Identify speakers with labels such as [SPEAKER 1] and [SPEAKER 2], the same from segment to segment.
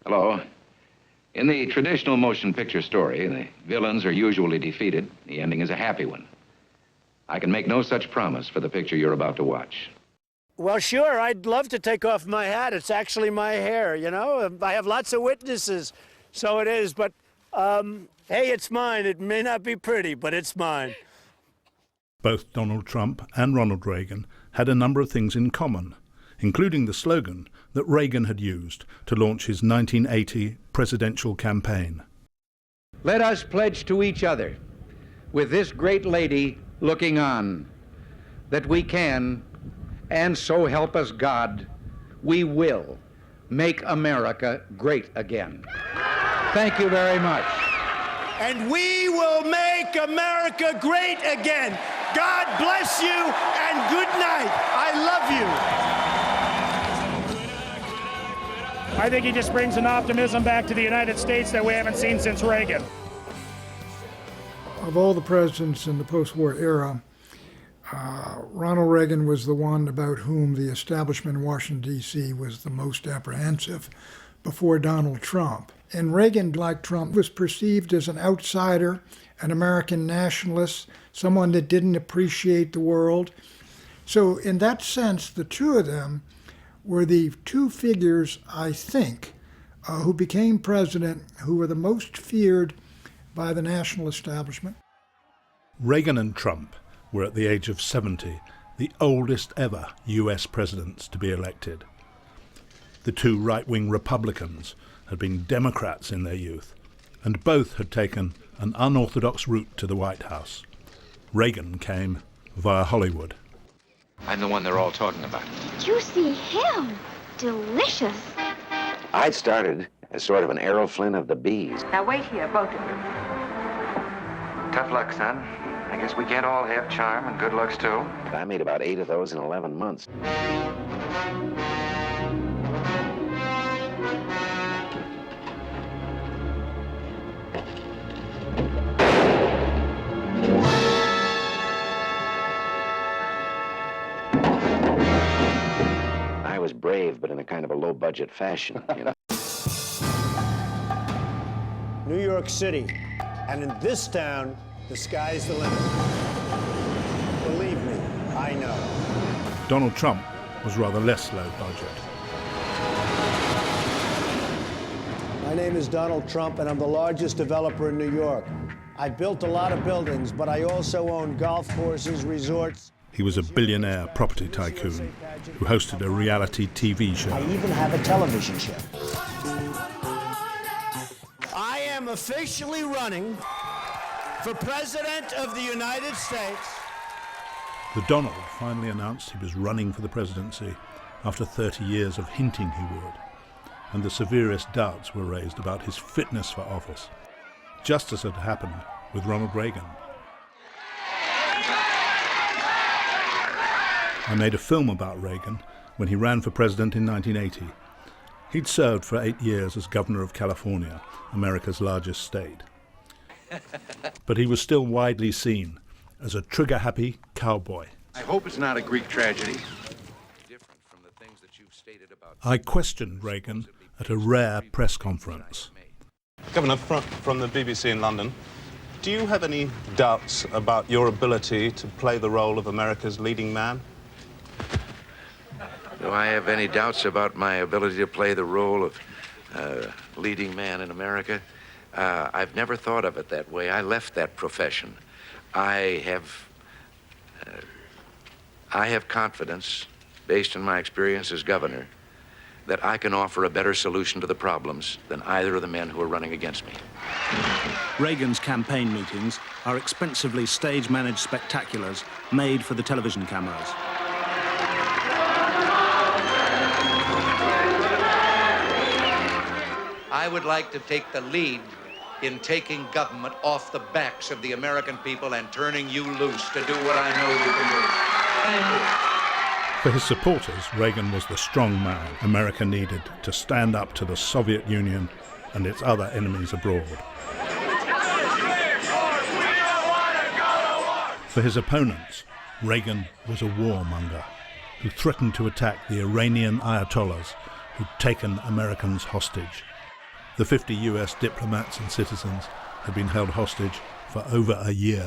[SPEAKER 1] Hello. In the traditional motion picture story, the villains are usually defeated. The ending is a happy one. I can make no such promise for the picture you're about to watch.
[SPEAKER 2] Well, sure, I'd love to take off my hat. It's actually my hair, you know? I have lots of witnesses, so it is. But, hey, it's mine. It may not be pretty, but it's mine.
[SPEAKER 3] Both Donald Trump and Ronald Reagan had a number of things in common, including the slogan that Reagan had used to launch his 1980 presidential campaign.
[SPEAKER 1] Let us pledge to each other, with this great lady looking on, that we can, and so help us God, we will make America great again. Thank you very much.
[SPEAKER 2] And we will make America great again. God bless you and good night. I love you.
[SPEAKER 4] I think he just brings an optimism back to the United States that we haven't seen since Reagan.
[SPEAKER 5] Of all the presidents in the post-war era, Ronald Reagan was the one about whom the establishment in Washington, D.C. was the most apprehensive before Donald Trump. And Reagan, like Trump, was perceived as an outsider, an American nationalist, someone that didn't appreciate the world. So in that sense, the two of them were the two figures, I think, who became president, who were the most feared by the national establishment.
[SPEAKER 3] Reagan and Trump were at the age of 70, the oldest ever US presidents to be elected. The two right-wing Republicans had been Democrats in their youth, and both had taken an unorthodox route to the White House. Reagan came via Hollywood.
[SPEAKER 1] I'm the one they're all talking about.
[SPEAKER 6] You see him. Delicious.
[SPEAKER 1] I started as sort of an Errol Flynn of the bees.
[SPEAKER 7] Now wait here, both of you.
[SPEAKER 1] Tough luck, son. I guess we can't all have charm and good looks, too. I made about 8 of those in 11 months. I was brave, but in a kind of a low-budget fashion, you know.
[SPEAKER 2] New York City. And in this town, the sky's the limit. Believe me, I know.
[SPEAKER 3] Donald Trump was rather less low budget.
[SPEAKER 2] My name is Donald Trump, and I'm the largest developer in New York. I built a lot of buildings, but I also own golf courses, resorts.
[SPEAKER 3] He was a billionaire property tycoon who hosted a reality TV show.
[SPEAKER 2] I even have a television show. I am officially running for President of the United States.
[SPEAKER 3] The Donald finally announced he was running for the presidency after 30 years of hinting he would, and the severest doubts were raised about his fitness for office, just as had happened with Ronald Reagan. I made a film about Reagan when he ran for president in 1980. He'd served for 8 years as governor of California, America's largest state. But he was still widely seen as a trigger-happy cowboy.
[SPEAKER 1] I hope it's not a Greek tragedy. Different from the things that you've stated about.
[SPEAKER 3] I questioned Reagan at a rare press conference.
[SPEAKER 8] Governor, from the BBC in London, do you have any doubts about your ability to play the role of America's leading man?
[SPEAKER 1] Do I have any doubts about my ability to play the role of leading man in America? I've never thought of it that way. I left that profession. I have confidence, based on my experience as governor, that I can offer a better solution to the problems than either of the men who are running against me.
[SPEAKER 9] Reagan's campaign meetings are expensively stage-managed spectaculars made for the television cameras.
[SPEAKER 10] I would like to take the lead in taking government off the backs of the American people and turning you loose to do what I know you can do. Thank you.
[SPEAKER 3] For his supporters, Reagan was the strong man America needed to stand up to the Soviet Union and its other enemies abroad. For his opponents, Reagan was a warmonger who threatened to attack the Iranian Ayatollahs who'd taken Americans hostage. The 50 US diplomats and citizens had been held hostage for over a year.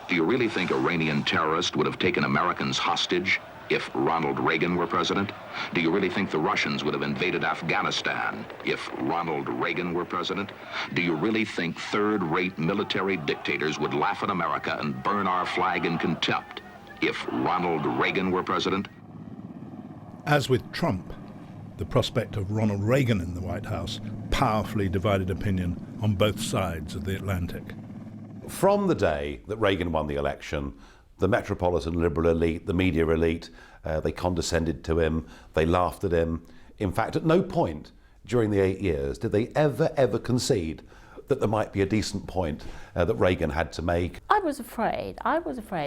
[SPEAKER 7] Do you really think Iranian terrorists would have taken Americans hostage if Ronald Reagan were president? Do you really think the Russians would have invaded Afghanistan if Ronald Reagan were president? Do you really think third-rate military dictators would laugh at America and burn our flag in contempt if Ronald Reagan were president?
[SPEAKER 3] As with Trump, the prospect of Ronald Reagan in the White House powerfully divided opinion on both sides of the Atlantic.
[SPEAKER 11] From the day that Reagan won the election, the metropolitan liberal elite, the media elite, they condescended to him, they laughed at him. In fact, at no point during the 8 years did they ever concede that there might be a decent point that Reagan had to make.
[SPEAKER 12] I was afraid,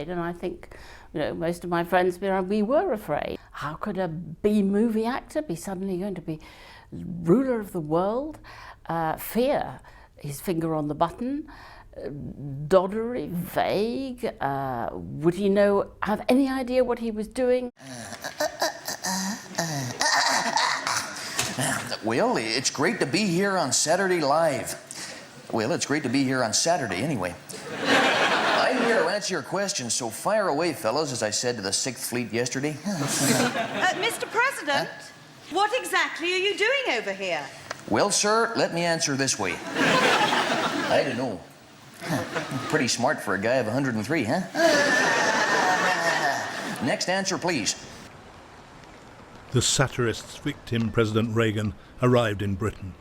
[SPEAKER 12] and I think, most of my friends, we were afraid. How could a B-movie actor be suddenly going to be ruler of the world? Fear, his finger on the button, doddery, vague. Would he have any idea what he was doing?
[SPEAKER 13] Well, it's great to be here on Saturday Live. Well, it's great to be here on Saturday anyway. I'm here to answer your questions, so fire away, fellas, as I said to the 6th Fleet yesterday.
[SPEAKER 14] Mr. President, what exactly are you doing over here?
[SPEAKER 13] Well, sir, let me answer this way. I don't know. Pretty smart for a guy of 103, huh? Next answer, please.
[SPEAKER 3] The satirist's victim, President Reagan, arrived in Britain.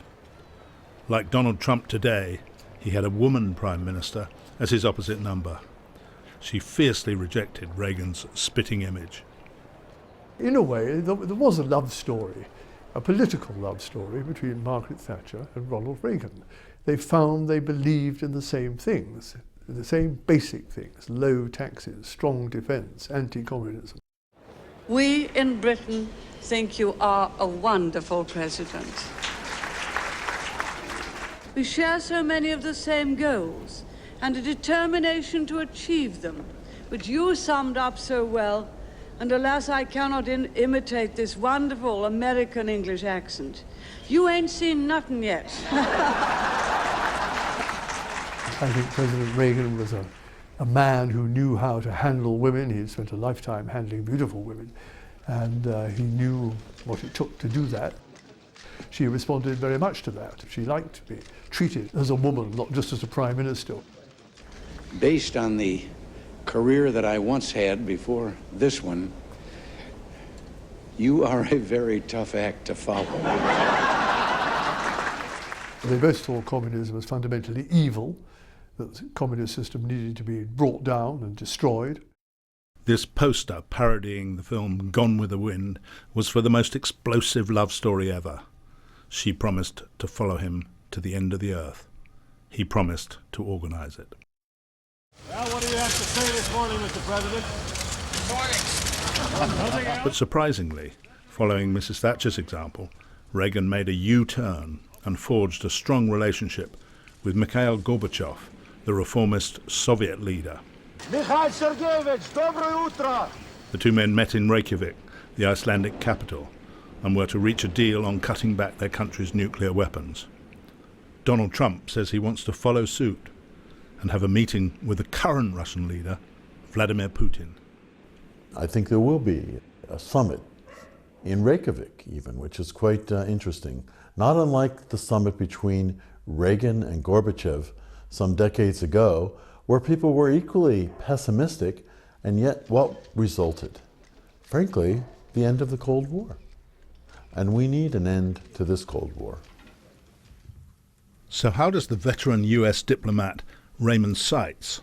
[SPEAKER 3] Like Donald Trump today, he had a woman prime minister as his opposite number. She fiercely rejected Reagan's spitting image.
[SPEAKER 15] In a way, there was a love story, a political love story between Margaret Thatcher and Ronald Reagan. They found they believed in the same things, the same basic things: low taxes, strong defence, anti-communism.
[SPEAKER 16] We in Britain think you are a wonderful president. We share so many of the same goals and a determination to achieve them, which you summed up so well, and alas, I cannot imitate this wonderful American English accent. You ain't seen nothing yet.
[SPEAKER 15] I think President Reagan was a man who knew how to handle women. He spent a lifetime handling beautiful women, and he knew what it took to do that. She responded very much to that. She liked to be treated as a woman, not just as a prime minister.
[SPEAKER 1] Based on the career that I once had before this one, you are a very tough act to follow.
[SPEAKER 15] They both saw communism as fundamentally evil, that the communist system needed to be brought down and destroyed.
[SPEAKER 3] This poster parodying the film Gone with the Wind was for the most explosive love story ever. She promised to follow him to the end of the earth. He promised to organise it.
[SPEAKER 17] Well, what do you have to say this morning, Mr. President? Good morning.
[SPEAKER 3] But surprisingly, following Mrs. Thatcher's example, Reagan made a U-turn and forged a strong relationship with Mikhail Gorbachev, the reformist Soviet leader.
[SPEAKER 17] Mikhail Sergeyevich, доброе утро!
[SPEAKER 3] The two men met in Reykjavik, the Icelandic capital, and were to reach a deal on cutting back their country's nuclear weapons. Donald Trump says he wants to follow suit and have a meeting with the current Russian leader, Vladimir Putin.
[SPEAKER 18] I think there will be a summit in Reykjavik even, which is quite interesting. Not unlike the summit between Reagan and Gorbachev some decades ago, where people were equally pessimistic, and yet what resulted? Frankly, the end of the Cold War. And we need an end to this Cold War.
[SPEAKER 3] So how does the veteran US diplomat Raymond Seitz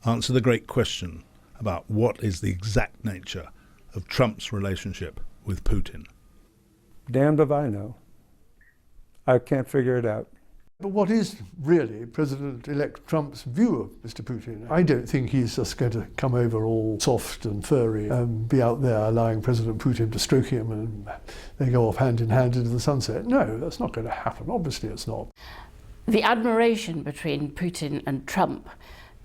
[SPEAKER 3] answer the great question about what is the exact nature of Trump's relationship with Putin?
[SPEAKER 19] Damned if I know. I can't figure it out.
[SPEAKER 15] But what is really President-elect Trump's view of Mr. Putin? I don't think he's just going to come over all soft and furry and be out there allowing President Putin to stroke him and they go off hand in hand into the sunset. No, that's not going to happen. Obviously it's not.
[SPEAKER 12] The admiration between Putin and Trump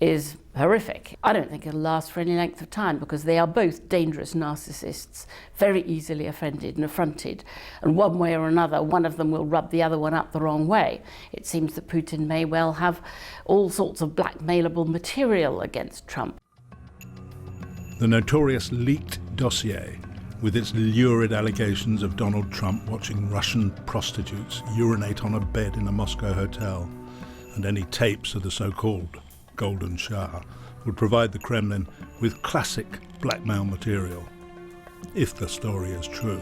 [SPEAKER 12] is horrific. I don't think it'll last for any length of time because they are both dangerous narcissists, very easily offended and affronted. And one way or another, one of them will rub the other one up the wrong way. It seems that Putin may well have all sorts of blackmailable material against Trump.
[SPEAKER 3] The notorious leaked dossier, with its lurid allegations of Donald Trump watching Russian prostitutes urinate on a bed in a Moscow hotel, and any tapes of the so-called Golden Shower, would provide the Kremlin with classic blackmail material, if the story is true.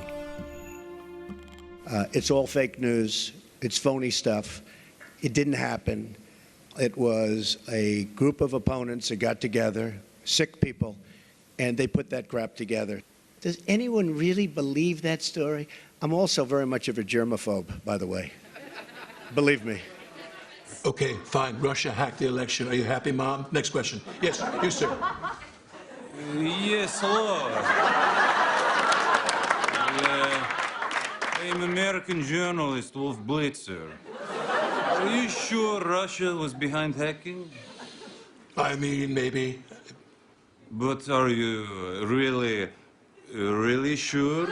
[SPEAKER 20] It's all fake news. It's phony stuff. It didn't happen. It was a group of opponents that got together, sick people, and they put that crap together. Does anyone really believe that story? I'm also very much of a germaphobe, by the way. Believe me.
[SPEAKER 21] Okay, fine. Russia hacked the election. Are you happy, Mom? Next question. Yes, you, sir.
[SPEAKER 22] Yes, hello. I'm an American journalist, Wolf Blitzer. Are you sure Russia was behind hacking?
[SPEAKER 21] I mean, maybe.
[SPEAKER 22] But are you really sure?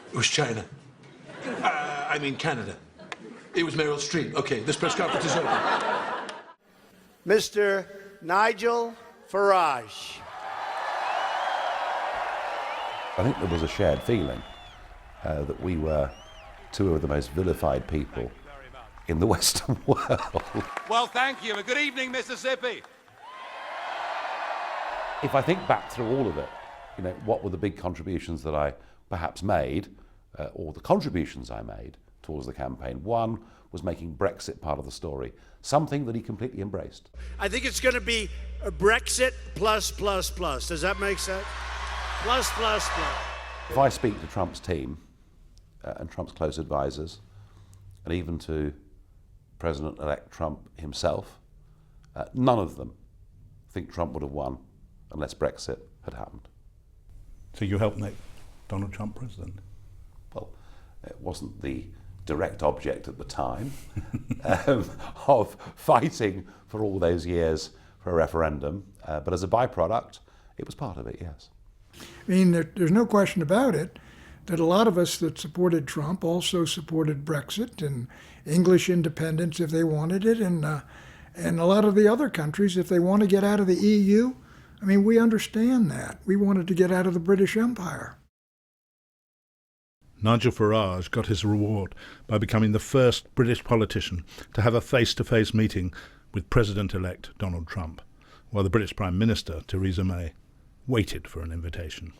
[SPEAKER 21] It was China. I mean Canada. It was Meryl Streep. Okay, this press conference is over.
[SPEAKER 2] Mr. Nigel Farage.
[SPEAKER 11] I think there was a shared feeling that we were two of the most vilified people in the Western world.
[SPEAKER 23] Well, thank you. Good evening, Mississippi.
[SPEAKER 11] If I think back through all of it, you know, what were the big contributions that I perhaps made, or the contributions I made towards the campaign? One was making Brexit part of the story, something that he completely embraced.
[SPEAKER 2] I think it's going to be a Brexit plus, plus, plus. Does that make sense? Plus, plus, plus.
[SPEAKER 11] If I speak to Trump's team and Trump's close advisors, and even to President-elect Trump himself, none of them think Trump would have won unless Brexit had happened.
[SPEAKER 3] So you helped make Donald Trump president?
[SPEAKER 11] Well, it wasn't the direct object at the time of fighting for all those years for a referendum, but as a byproduct, it was part of it, yes.
[SPEAKER 5] I mean, there's no question about it that a lot of us that supported Trump also supported Brexit and English independence if they wanted it, and a lot of the other countries, if they want to get out of the EU, I mean, we understand that. We wanted to get out of the British Empire.
[SPEAKER 3] Nigel Farage got his reward by becoming the first British politician to have a face-to-face meeting with President-elect Donald Trump, while the British Prime Minister, Theresa May, waited for an invitation.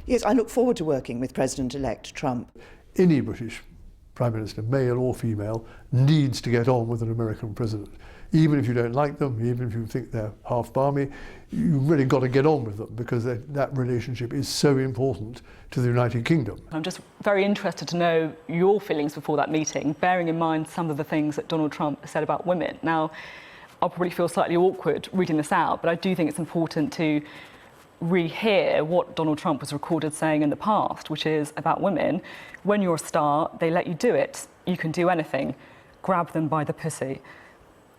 [SPEAKER 24] Yes, I look forward to working with President-elect Trump.
[SPEAKER 15] Any British Prime Minister, male or female, needs to get on with an American president. Even if you don't like them, even if you think they're half balmy, you've really got to get on with them because that relationship is so important to the United Kingdom.
[SPEAKER 25] I'm just very interested to know your feelings before that meeting, bearing in mind some of the things that Donald Trump said about women. Now, I'll probably feel slightly awkward reading this out, but I do think it's important to rehear what Donald Trump was recorded saying in the past, which is about women. When you're a star, they let you do it. You can do anything. Grab them by the pussy.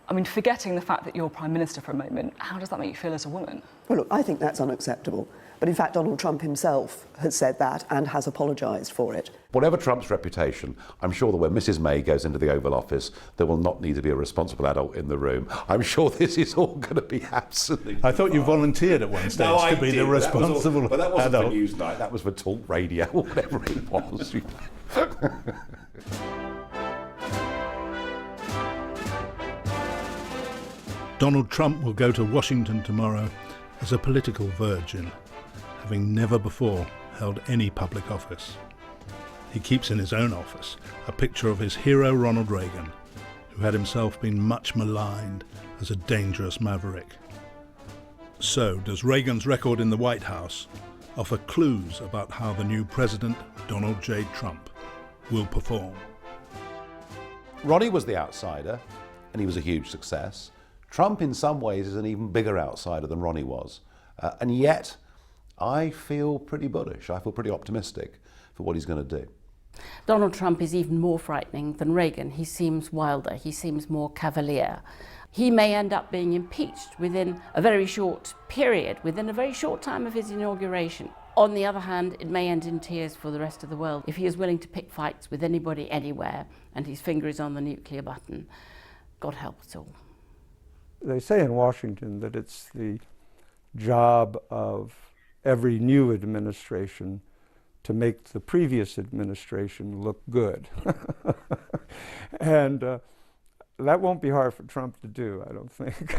[SPEAKER 25] I mean, forgetting the fact that you're Prime Minister for a moment, how does that make you feel as a woman?
[SPEAKER 24] Well, look, I think that's unacceptable. But in fact, Donald Trump himself has said that and has apologised for it.
[SPEAKER 11] Whatever Trump's reputation, I'm sure that when Mrs. May goes into the Oval Office, there will not need to be a responsible adult in the room. I'm sure this is all going to be absolutely
[SPEAKER 3] I thought you volunteered at one stage to be the responsible adult.
[SPEAKER 11] But that wasn't for Newsnight, that was for talk radio, or whatever it was.
[SPEAKER 3] Donald Trump will go to Washington tomorrow as a political virgin, having never before held any public office. He keeps in his own office a picture of his hero Ronald Reagan, who had himself been much maligned as a dangerous maverick. So, does Reagan's record in the White House offer clues about how the new president, Donald J. Trump, will perform?
[SPEAKER 11] Ronnie was the outsider, and he was a huge success. Trump, in some ways, is an even bigger outsider than Ronnie was. And yet, I feel pretty bullish. I feel pretty optimistic for what he's going to do.
[SPEAKER 12] Donald Trump is even more frightening than Reagan. He seems wilder, he seems more cavalier. He may end up being impeached within a very short period, within a very short time of his inauguration. On the other hand, it may end in tears for the rest of the world if he is willing to pick fights with anybody, anywhere, and his finger is on the nuclear button. God help us all.
[SPEAKER 19] They say in Washington that it's the job of every new administration to make the previous administration look good. And that won't be hard for Trump to do, I don't think.